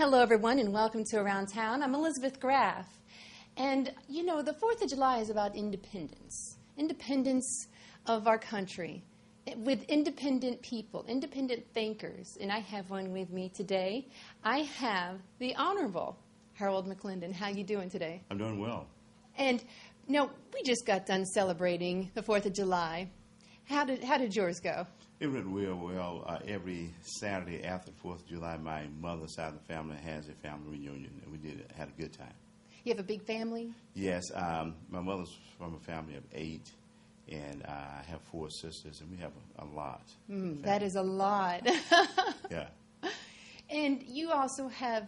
Hello, everyone, and welcome to Around Town. I'm Elizabeth Graff. And, you know, the 4th of July is about independence, independence of our country, with independent people, independent thinkers. And I have one with me today. I have the Honorable Harold McClendon. How you doing today? I'm doing well. And, no, we just got done celebrating the 4th of July. How did yours go? It went real well. Every Saturday after the 4th of July, my mother's side of the family has a family reunion, and we had a good time. You have a big family? Yes. My mother's from a family of 8, and I have 4 sisters, and we have a lot. That is a lot. Yeah. And you also have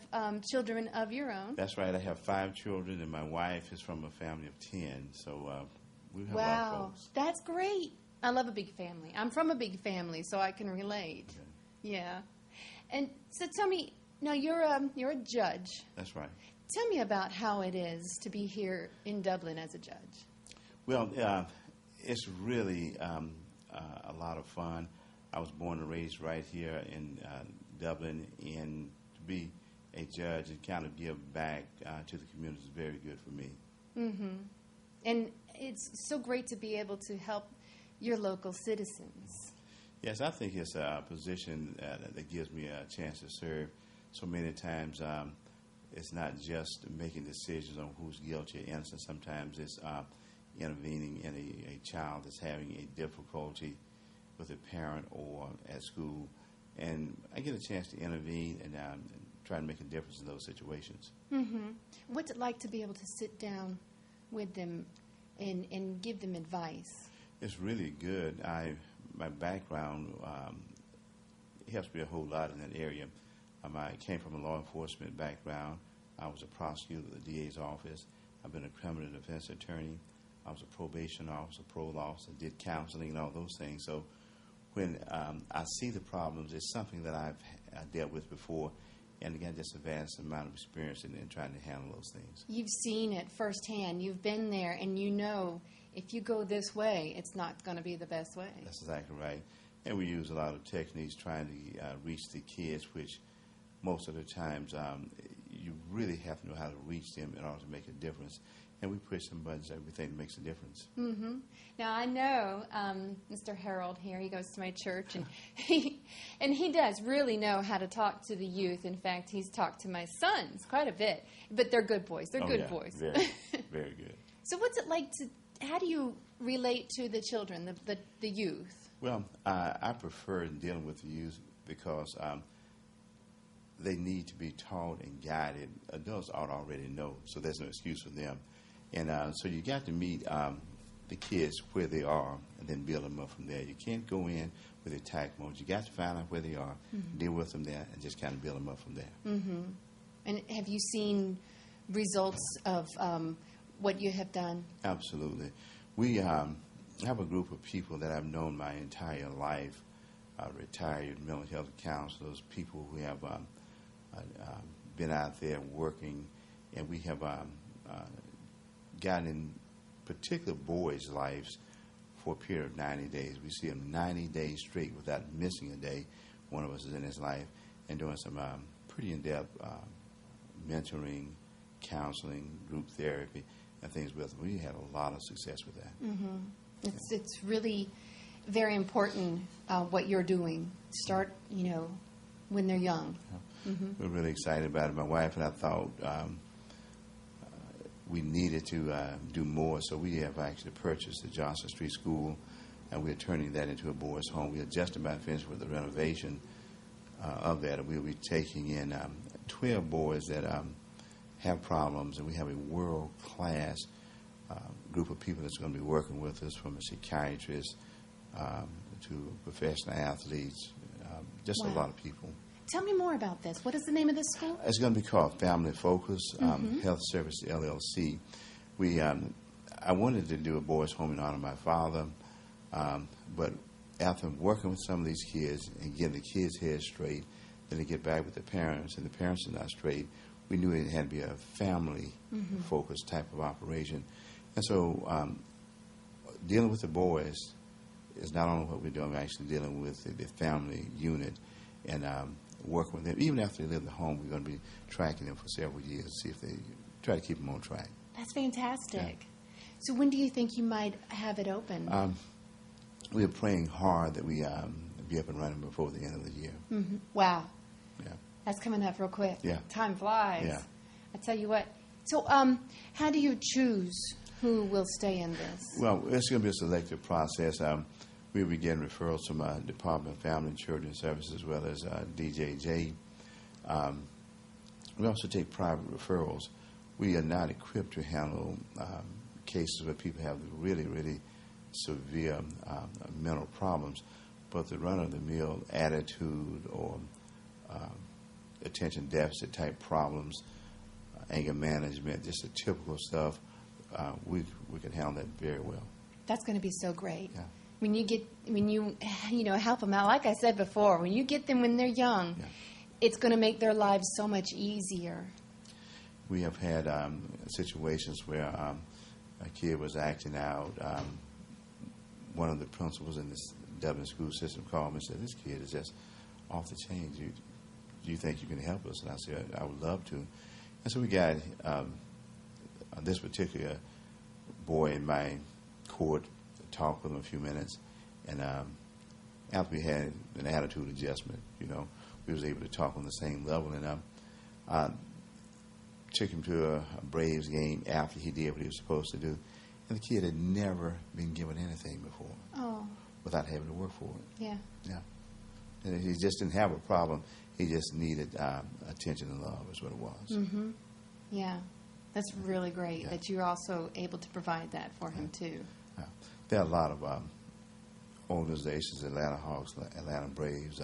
children of your own. That's right. I have 5 children, and my wife is from a family of 10, so we have a lot of folks. That's great. I love a big family. I'm from a big family, so I can relate. Okay. Yeah. And so tell me, now you're a judge. That's right. Tell me about how it is to be here in Dublin as a judge. Well, it's really a lot of fun. I was born and raised right here in Dublin, and to be a judge and kind of give back to the community is very good for me. Mm-hmm. And it's so great to be able to help your local citizens. Yes, I think it's a position that gives me a chance to serve. So many times it's not just making decisions on who's guilty or innocent. Sometimes it's intervening in a child that's having a difficulty with a parent or at school. And I get a chance to intervene and try to make a difference in those situations. Mm-hmm. What's it like to be able to sit down with them and give them advice? It's really good. My background helps me a whole lot in that area. I came from a law enforcement background. I was a prosecutor at the DA's office. I've been a criminal defense attorney. I was a probation officer, parole officer, did counseling and all those things. So when I see the problems, it's something that I've dealt with before. And again, just a vast amount of experience in trying to handle those things. You've seen it firsthand. You've been there, and you know if you go this way, it's not going to be the best way. That's exactly right. And we use a lot of techniques trying to reach the kids, which most of the times you really have to know how to reach them in order to make a difference. And we push some buttons, everything that makes a difference. Mm-hmm. Now, I know Mr. Harold here, he goes to my church, and he does really know how to talk to the youth. In fact, he's talked to my sons quite a bit. But they're good boys. They're good boys. Very, very good. So what's it like how do you relate to the children, the youth? Well, I prefer dealing with the youth because they need to be taught and guided. Adults ought to already know, so there's no excuse for them. And so you got to meet the kids where they are and then build them up from there. You can't go in with attack mode. You got to find out where they are, deal with them there, and just kind of build them up from there. Mm-hmm. And have you seen results of what you have done? Absolutely. We have a group of people that I've known my entire life, retired mental health counselors, people who have been out there working, and we have gotten in particular boys' lives for a period of 90 days. We see them 90 days straight without missing a day. One of us is in his life and doing some pretty in-depth mentoring, counseling, group therapy, and things with them. We had a lot of success with that. Mm-hmm. It's really very important what you're doing. Start, when they're young. Yeah. Mm-hmm. We're really excited about it. My wife and I thought we needed to do more, so we have actually purchased the Johnson Street School, and we're turning that into a boys' home. We are just about finished with the renovation of that, and we'll be taking in 12 boys that have problems, and we have a world-class group of people that's going to be working with us, from a psychiatrist to professional athletes, just a lot of people. Tell me more about this. What is the name of this school? It's going to be called Family Focus Health Service LLC. I wanted to do a boys' home in honor of my father, but after working with some of these kids and getting the kids' heads straight, then they get back with the parents, and the parents are not straight, we knew it had to be a family-focused type of operation. And so dealing with the boys is not only what we're doing, we're actually dealing with the family unit. And working with them. Even after they leave the home, we're going to be tracking them for several years to see if they try to keep them on track. That's fantastic. Yeah. So when do you think you might have it open? We're praying hard that we be up and running before the end of the year. Mm-hmm. Wow. Yeah. That's coming up real quick. Yeah. Time flies. Yeah. I tell you what. So how do you choose who will stay in this? Well, it's going to be a selective process. We'll be getting referrals from Department of Family and Children Services as well as DJJ. We also take private referrals. We are not equipped to handle cases where people have really, really severe mental problems, but the run-of-the-mill attitude or attention deficit type problems, anger management, just the typical stuff, we can handle that very well. That's going to be so great. Yeah. When you help them out, like I said before, when you get them when they're young, Yeah. it's going to make their lives so much easier. We have had situations where a kid was acting out. One of the principals in this Dublin school system called me and said, "This kid is just off the chain. Do you think you can help us?" And I said, "I would love to." And so we got this particular boy in my court, talked with him a few minutes, and after we had an attitude adjustment, we was able to talk on the same level, and took him to a Braves game after he did what he was supposed to do, and the kid had never been given anything before. Oh. Without having to work for it. Yeah. Yeah. And he just didn't have a problem. He just needed attention and love is what it was. Mm-hmm. Yeah. That's really great Yeah. that you're also able to provide that for him, too. Yeah. There are a lot of organizations, Atlanta Hawks, Atlanta Braves,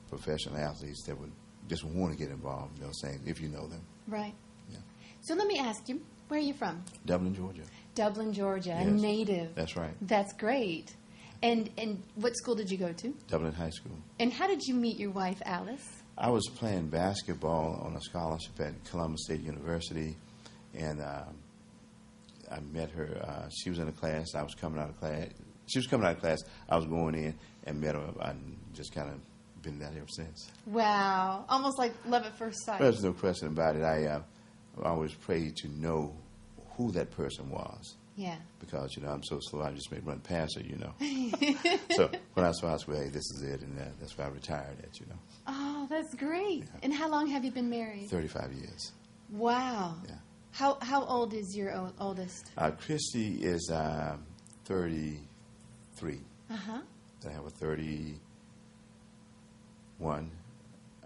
professional athletes that would just want to get involved, saying, if you know them. Right. Yeah. So let me ask you, where are you from? Dublin, Georgia. Dublin, Georgia, a Yes. native. That's right. That's great. And what school did you go to? Dublin High School. And how did you meet your wife, Alice? I was playing basketball on a scholarship at Columbus State University, and I met her. She was in a class. I was coming out of class. She was coming out of class. I was going in and met her. I just kind of been that ever since. Wow. Almost like love at first sight. There's no question about it. I always prayed to know who that person was. Yeah. Because, I'm so slow, I just may run past her, So when I saw her, I said, hey, this is it, and that's why I retired at, Oh, that's great. Yeah. And how long have you been married? 35 years. Wow. Yeah. How old is your oldest? Christy is 33. Uh-huh. Then I have a 31.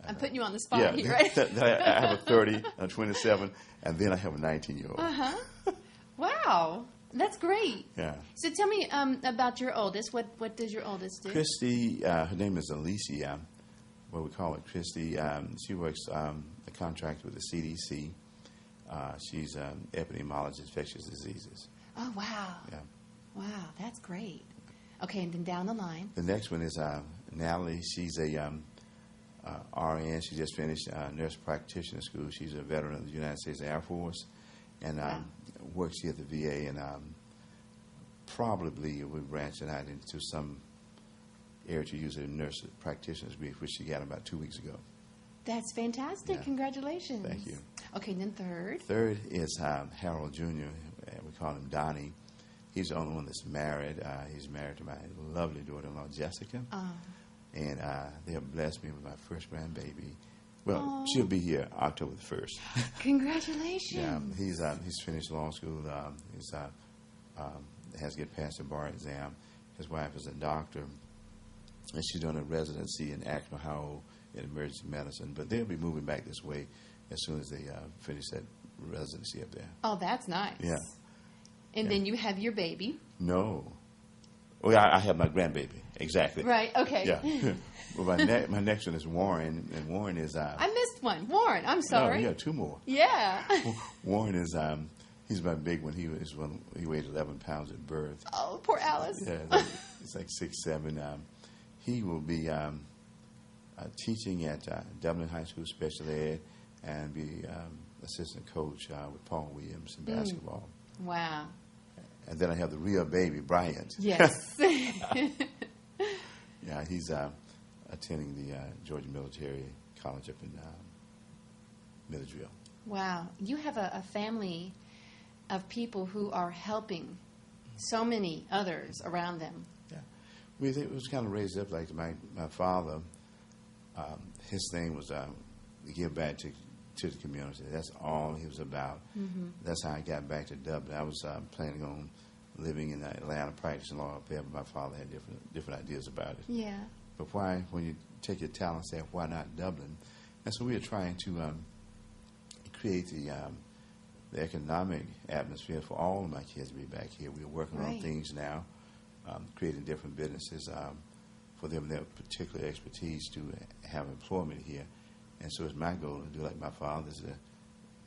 I'm putting you on the spot Yeah, here, right? I have a 30, a 27, and then I have a 19-year-old. Uh-huh. Wow. That's great. Yeah. So tell me about your oldest. What does your oldest do? Christy, her name is Alicia, what we call it Christy. She works a contract with the CDC. She's an epidemiologist, infectious diseases. Oh, wow. Yeah. Wow, that's great. Okay, and then down the line. The next one is Natalie. She's a RN. She just finished nurse practitioner school. She's a veteran of the United States Air Force, and works here at the VA. And probably we're branching out into some area to use a nurse practitioner's degree, which she got about 2 weeks ago. That's fantastic. Yeah. Congratulations. Thank you. Okay, and then third. Third is Harold Jr. We call him Donnie. He's the only one that's married. He's married to my lovely daughter-in-law, Jessica. And they have blessed me with my first grandbaby. Well, she'll be here October the 1st. Congratulations. Yeah, he's finished law school. He's has to get past the bar exam. His wife is a doctor, and she's doing a residency in Akron, Ohio, in emergency medicine. But they'll be moving back this way as soon as they finish that residency up there. Oh, that's nice. Yeah. And then you have your baby. No. Well, I have my grandbaby. Exactly. Right. Okay. Yeah. Well, my next one is Warren, and Warren is. I missed one. Warren. I'm sorry. No, yeah, two more. Yeah. Warren is. He's my big one. He weighed 11 pounds at birth. Oh, poor Alice. Yeah, it's like 6'7". He will be teaching at Dublin High School Special Ed and be assistant coach with Paul Williams in basketball. Wow. And then I have the real baby, Bryant. Yes. Yeah, he's attending the Georgia Military college up in Middledrill. Wow. You have a family of people who are helping so many others around them. Yeah. It was kind of raised up like my father, his thing was to give back to the community. That's all he was about. Mm-hmm. That's how I got back to Dublin. I was planning on living in Atlanta, practicing law up there, but my father had different ideas about it. Yeah. But why, when you take your talent and say, why not Dublin? And so we are trying to create the economic atmosphere for all of my kids to be back here. We're working on things now, creating different businesses for them, their particular expertise to have employment here. And so it's my goal to do like my father's, to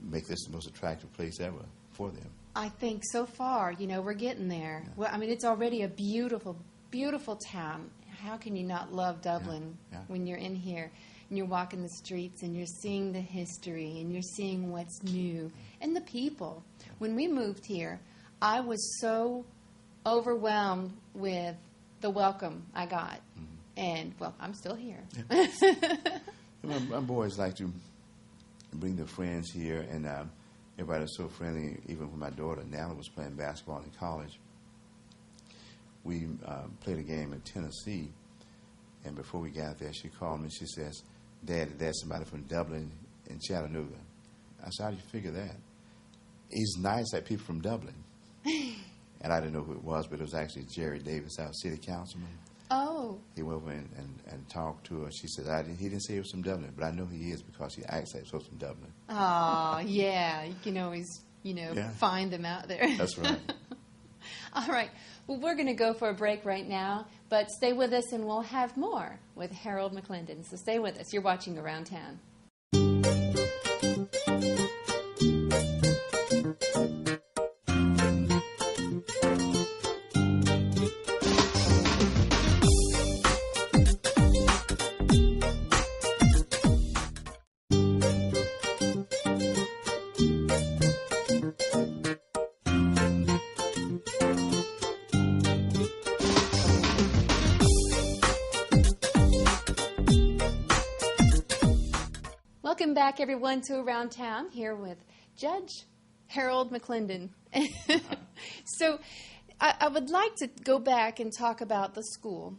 make this the most attractive place ever for them. I think so far, we're getting there. Yeah. Well, I mean, it's already a beautiful, beautiful town. How can you not love Dublin when you're in here and you're walking the streets and you're seeing the history and you're seeing what's new and the people? When we moved here, I was so overwhelmed with the welcome I got. Mm-hmm. And, well, I'm still here. Yeah. My boys like to bring their friends here, and everybody was so friendly. Even when my daughter, Nala, was playing basketball in college, we played a game in Tennessee, and before we got there, she called me and she says, Dad, there's somebody from Dublin in Chattanooga. I said, how do you figure that? He's nice like people from Dublin. And I didn't know who it was, but it was actually Jerry Davis, our city councilman. Oh. He went over and talked to her. She said, he didn't say he was from Dublin, but I know he is because he acts like he was from Dublin. Oh, yeah. You can always, find them out there. That's right. All right. Well, we're going to go for a break right now, but stay with us and we'll have more with Harold McClendon. So stay with us. You're watching Around Town. Welcome back, everyone, to Around Town, here with Judge Harold McClendon. So I would like to go back and talk about the school.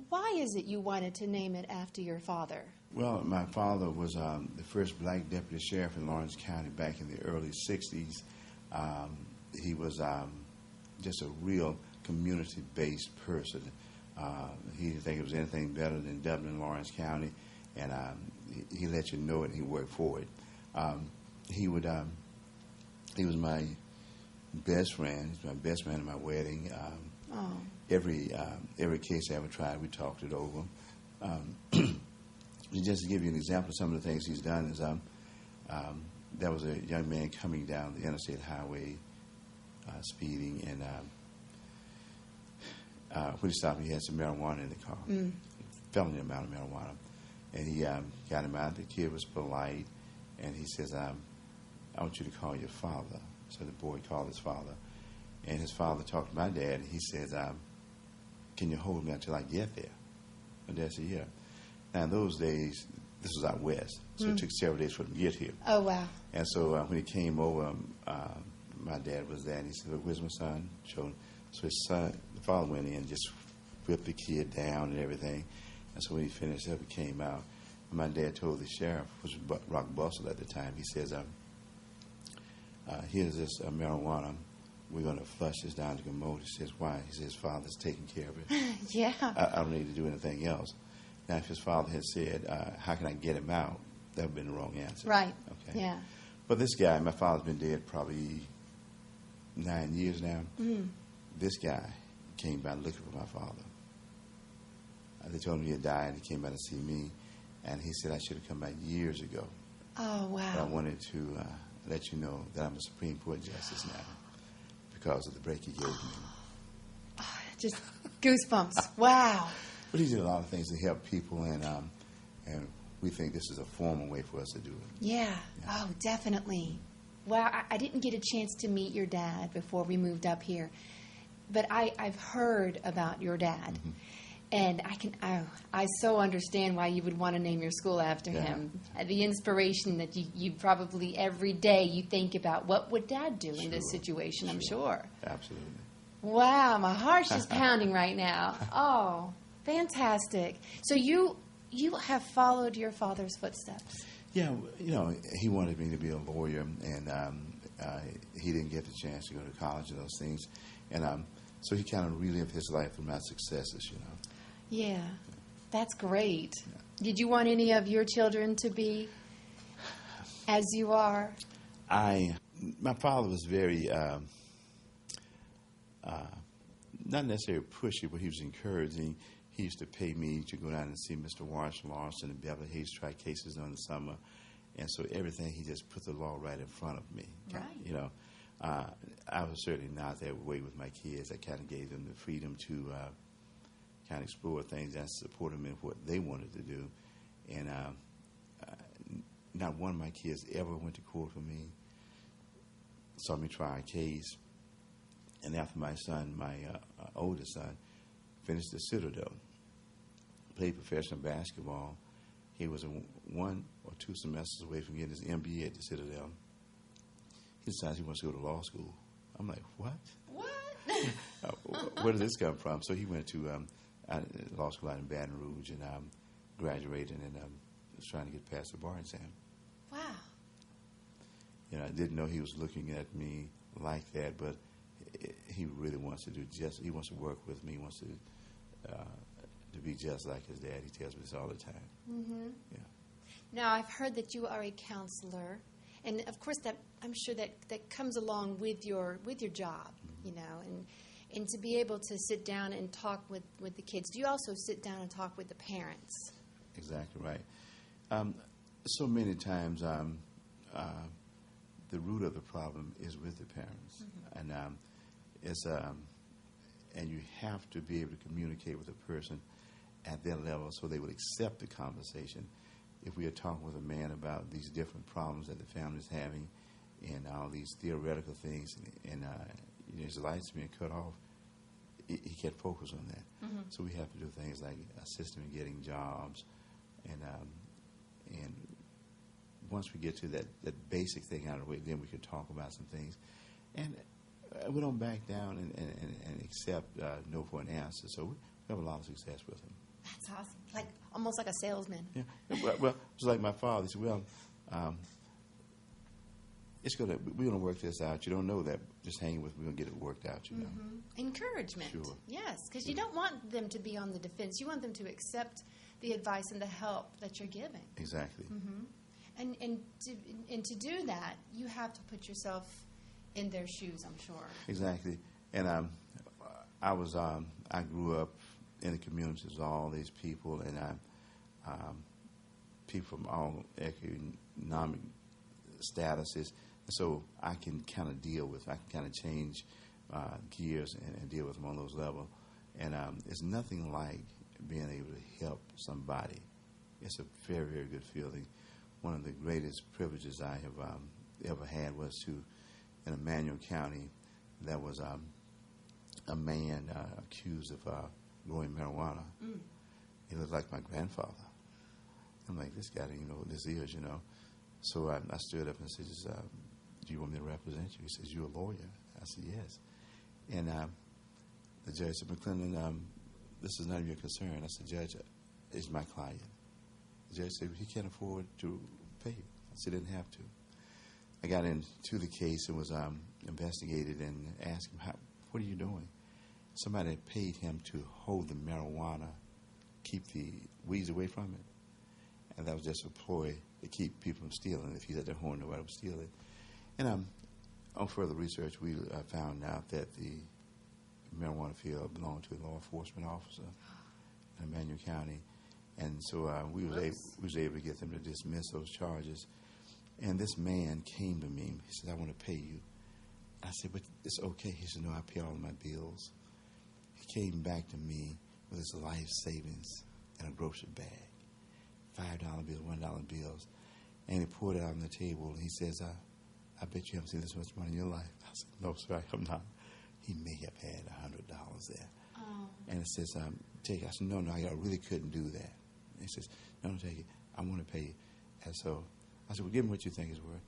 Why is it you wanted to name it after your father? Well, my father was the first black deputy sheriff in Lawrence County back in the early 60s. He was just a real community-based person. He didn't think it was anything better than Dublin, Lawrence County, and he let you know it and he worked for it. He was my best friend. He was my best man at my wedding. Every case I ever tried, we talked it over. Just to give you an example of some of the things he's done is there was a young man coming down the interstate highway speeding, and when he stopped, he had some marijuana in the car, felony amount of marijuana. And he got him out. The kid was polite, and he says, I want you to call your father. So the boy called his father, and his father talked to my dad, and he says, can you hold me until I get there? My dad said, yeah. Now, in those days, this was out west, so it took several days for him to get here. Oh, wow. And so when he came over, my dad was there, and he said, look, where's my son? So his son, the father went in and just whipped the kid down and everything. And so when he finished up, he came out. And my dad told the sheriff, which was Rock Bustle at the time, he says, here's this marijuana. We're going to flush this down the commode. He says, why? He says, father's taking care of it. Yeah. I don't need to do anything else. Now, if his father had said, how can I get him out? That would have been the wrong answer. Right. Okay. Yeah. But this guy, my father's been dead probably 9 years now. Mm. This guy came by looking for my father. They told him he had died, and he came by to see me, and he said I should have come back years ago. Oh, wow. But I wanted to let you know that I'm a Supreme Court Justice now because of the break he gave me. Oh, just goosebumps. Wow. But he did a lot of things to help people, and we think this is a formal way for us to do it. Yeah. Oh, definitely. Wow, I didn't get a chance to meet your dad before we moved up here, but I've heard about your dad. Mm-hmm. And I so understand why you would want to name your school after him. The inspiration that you probably every day you think about, what would Dad do in this situation, I'm sure. Absolutely. Wow, my heart's just pounding right now. Oh, fantastic. So you have followed your father's footsteps. Yeah, he wanted me to be a lawyer, and he didn't get the chance to go to college and those things. And so he kind of relived his life through my successes, Yeah, that's great. Yeah. Did you want any of your children to be as you are? My father was very, not necessarily pushy, but he was encouraging. He used to pay me to go down and see Mr. Warren Lawson and Beverly Hills try cases during the summer. And so everything, he just put the law right in front of me. Right. I was certainly not that way with my kids. I kind of gave them the freedom to kind of explore things and support them in what they wanted to do. And not one of my kids ever went to court for me, saw me try a case. And after my son, my oldest son, finished the Citadel, played professional basketball, he was 1 or 2 semesters away from getting his MBA at the Citadel. He decides he wants to go to law school. I'm like, what? Where did this come from? So he went to law school out in Baton Rouge and graduated and was trying to get past the bar exam. Wow. I didn't know he was looking at me like that, but he really wants to he wants to work with me. He wants to be just like his dad. He tells me this all the time. Mm-hmm. Yeah. Now, I've heard that you are a counselor, and of course that I'm sure that comes along with your job, Mm-hmm. And to be able to sit down and talk with the kids. Do you also sit down and talk with the parents? Exactly right. So many times the root of the problem is with the parents, mm-hmm. And you have to be able to communicate with a person at their level so they would accept the conversation. If we are talking with a man about these different problems that the family is having and all these theoretical things and his lights being cut off, he can't focus on that. Mm-hmm. So we have to do things like assist him in getting jobs and once we get to that basic thing out of the way, then we can talk about some things. And we don't back down and accept no for an answer. So we have a lot of success with him. That's awesome. Almost like a salesman. Yeah. Well, it's like my father. He said, well, we're gonna work this out. You don't know that. Just hang with me. We're gonna get it worked out. Mm-hmm. Encouragement. Sure. Yes, because you don't want them to be on the defense. You want them to accept the advice and the help that you're giving. Exactly. Mm-hmm. And to do that, you have to put yourself in their shoes, I'm sure. Exactly. And I grew up in the communities with all these people, and people from all economic statuses. So I can kind of I can kind of change gears and deal with them on those levels. And it's nothing like being able to help somebody. It's a very, very good feeling. One of the greatest privileges I have ever had was in Emmanuel County, there was a man accused of growing marijuana. Mm. He looked like my grandfather. I'm like, this guy didn't know what this is, So I stood up and said, do you want me to represent you? He says, you a lawyer? I said, yes. And the judge said, McClendon, this is none of your concern. I said, Judge, it's my client. The judge said, he can't afford to pay you. I said, he didn't have to. I got into the case and was investigated and asked him, what are you doing? Somebody paid him to hold the marijuana, keep the weeds away from it. And that was just a ploy to keep people from stealing. If he's at their home, nobody would steal it. And on further research, we found out that the marijuana field belonged to a law enforcement officer in Emmanuel County. And so we was able to get them to dismiss those charges. And this man came to me. He said, I want to pay you. I said, but it's okay. He said, no, I pay all of my bills. He came back to me with his life savings in a grocery bag, $5 bills, $1 bills. And he poured it out on the table. And he says, I bet you haven't seen this much money in your life. I said, no, sir, I have not. He may have had $100 there. Oh. And it says, take it. I said, no, I really couldn't do that. And he says, no, take it. I want to pay you. And so I said, well, give me what you think it's worth.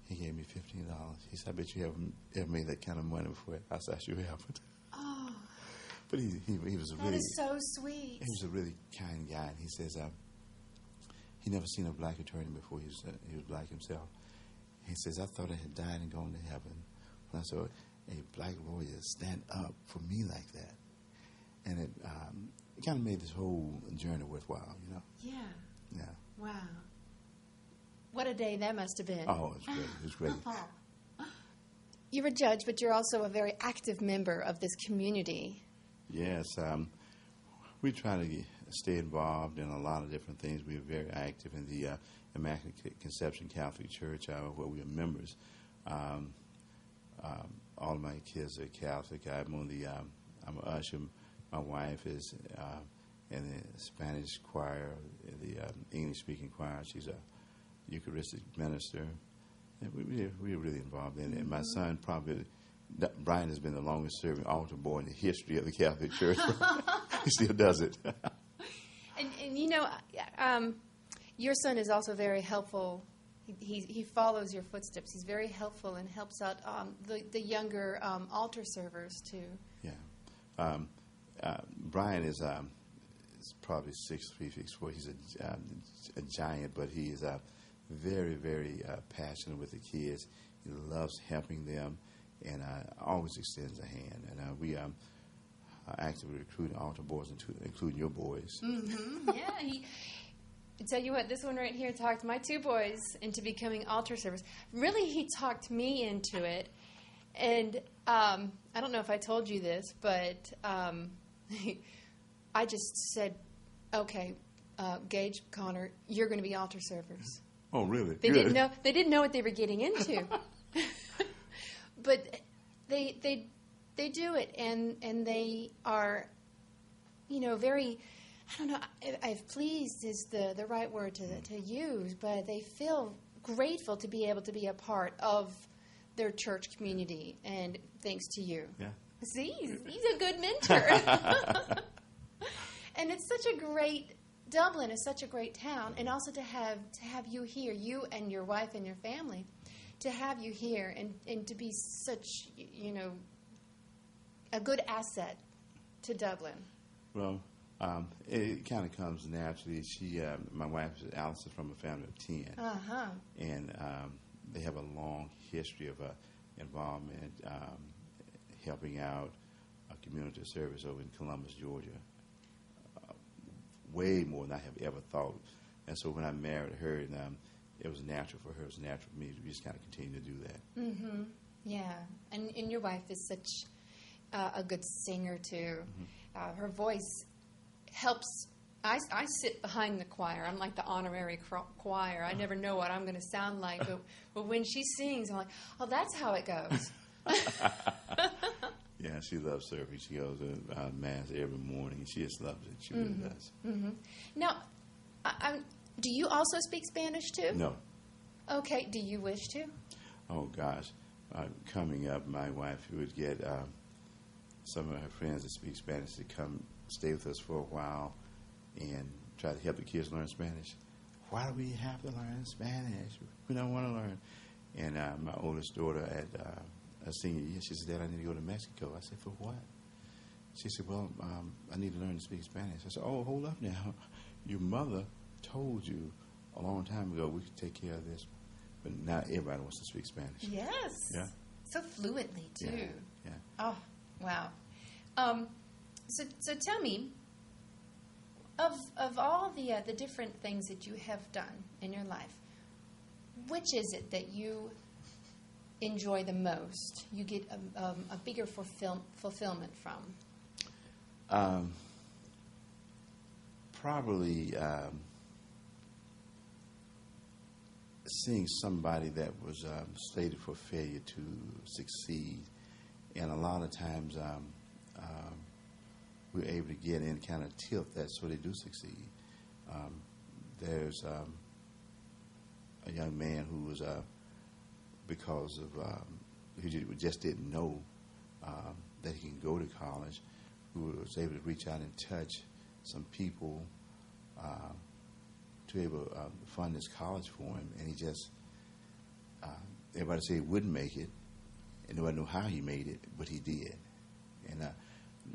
He gave me $15. He said, I bet you haven't ever made that kind of money before. I said, I sure haven't. Oh. But he was a really... That is so sweet. He was a really kind guy. And he says, he never seen a black attorney before. He was black himself. He says, I thought I had died and gone to heaven when I saw a black lawyer stand up for me like that. And it kind of made this whole journey worthwhile, you know? Yeah. Yeah. Wow. What a day that must have been. Oh, it was great. It was great. You're a judge, but you're also a very active member of this community. Yes. We try to stay involved in a lot of different things. We are very active in the Immaculate Conception Catholic Church, where we are members. All of my kids are Catholic. I'm an usher. My wife is in the Spanish choir, the English-speaking choir. She's a Eucharistic minister. And we're really involved in it. And my son, Brian, has been the longest-serving altar boy in the history of the Catholic Church. He still does it. And you know, your son is also very helpful. He follows your footsteps. He's very helpful and helps out the younger altar servers too. Yeah. Brian is probably 6'3", 6'4". He's a giant, but he is very, very passionate with the kids. He loves helping them, and always extends a hand. And we actively recruit altar boys, including your boys. Mm-hmm. Yeah. I tell you what, this one right here talked my two boys into becoming altar servers. Really, he talked me into it. And I don't know if I told you this, but I just said, okay, Gage, Connor, you're going to be altar servers. Oh, really? They didn't know what they were getting into. But they do it, and they are, very, I don't know if pleased is the right word to use, but they feel grateful to be able to be a part of their church community, and thanks to you. Yeah. See, he's a good mentor. And it's such a great, Dublin is such a great town, and also to have you here, you and your wife and your family, to have you here and to be such, a good asset to Dublin. Well, it kind of comes naturally. My wife, Alice, is from a family of 10. Uh-huh. And they have a long history of involvement, helping out a community service over in Columbus, Georgia. Way more than I have ever thought. And so when I married her, it was natural for her. It was natural for me to just kind of continue to do that. Mm-hmm. Yeah. And your wife is such a good singer, too. Mm-hmm. Her voice helps. I sit behind the choir. I'm like the honorary choir. I never know what I'm going to sound like. But when she sings, I'm like, oh, that's how it goes. Yeah, she loves serving. She goes to Mass every morning. She just loves it. She really does. Mm-hmm. Now, do you also speak Spanish, too? No. Okay. Do you wish to? Oh, gosh. Coming up, my wife would get some of her friends that speak Spanish to come stay with us for a while and try to help the kids learn Spanish. Why do we have to learn Spanish? We don't want to learn. And my oldest daughter at a senior year, she said, Dad, I need to go to Mexico. I said, for what? She said, well, I need to learn to speak Spanish. I said, oh, hold up now. Your mother told you a long time ago we could take care of this. But now everybody wants to speak Spanish. Yes. Yeah. So fluently, too. Yeah. Oh, wow. So tell me, of all the different things that you have done in your life, which is it that you enjoy the most? You get a bigger fulfillment from? Probably seeing somebody that was slated for failure to succeed. And a lot of times we're able to get in, kind of tilt that so they do succeed. There's a young man who was, because of, he just didn't know that he can go to college, who was able to reach out and touch some people to be able to fund this college for him, and he just, everybody said he wouldn't make it, and nobody knew how he made it, but he did. And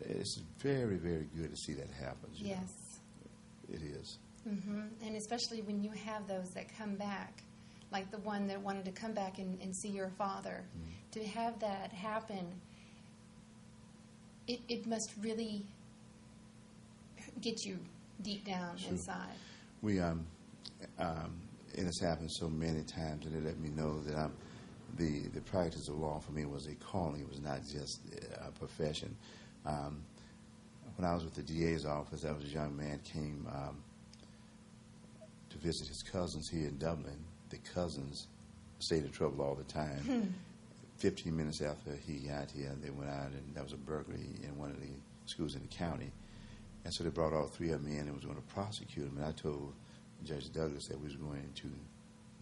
it's very, very good to see that happen. Yes. It is. Mm-hmm. And especially when you have those that come back, like the one that wanted to come back and see your father, to have that happen, it must really get you deep down inside. We, and it's happened so many times, and it let me know that the practice of law for me was a calling. It was not just a profession. When I was with the DA's office, there was a young man came to visit his cousins here in Dublin. The cousins stayed in trouble all the time. 15 minutes after he got here, they went out, and there was a burglary in one of the schools in the county. And so they brought all three of them in and was going to prosecute them. And I told Judge Douglas that we was going to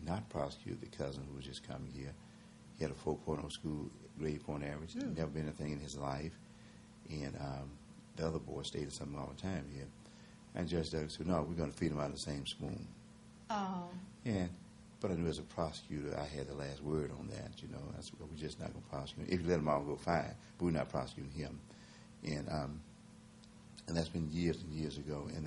not prosecute the cousin who was just coming here. He had a 4.0 school grade point average. Never been anything in his life. And the other boy stayed at something all the time here. And Judge Douglas said, no, we're going to feed them out of the same spoon. Oh. But I knew as a prosecutor, I had the last word on that. I said, well, we're just not going to prosecute him. If you let them all go, fine. But we're not prosecuting him. And that's been years and years ago. And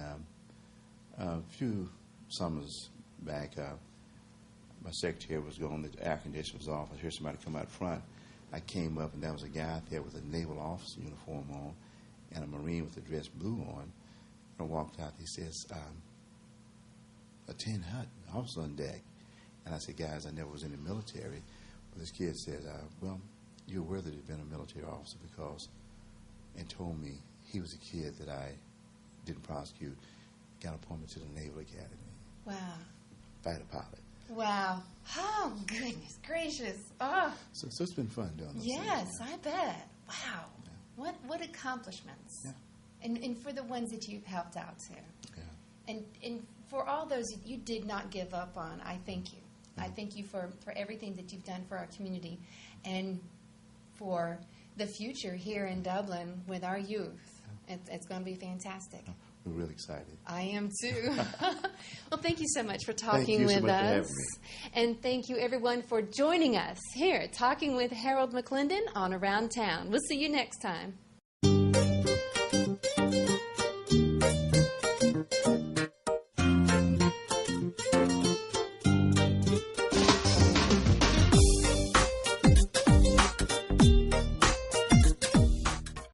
a few summers back, my secretary was going, the air conditioner was off. I heard somebody come out front. I came up, and there was a guy out there with a naval officer uniform on and a Marine with a dress blue on. And I walked out. He says, a tin hut, officer on deck. And I said, guys, I never was in the military. But this kid said, well, you're worthy to have been a military officer because, and told me he was a kid that I didn't prosecute, got appointed to the Naval Academy. Wow. Fighter pilot. Wow. Oh, goodness gracious. Oh. So it's been fun doing this. Yes, I bet. Wow. Yeah. What accomplishments. Yeah. And for the ones that you've helped out too. Yeah. And for all those that you did not give up on, I thank you. I thank you for everything that you've done for our community and for the future here in Dublin with our youth. It's going to be fantastic. We're really excited. I am too. Well, thank you so much for talking with us. Thank you so much for having me. And thank you, everyone, for joining us here, talking with Harold McClendon on Around Town. We'll see you next time.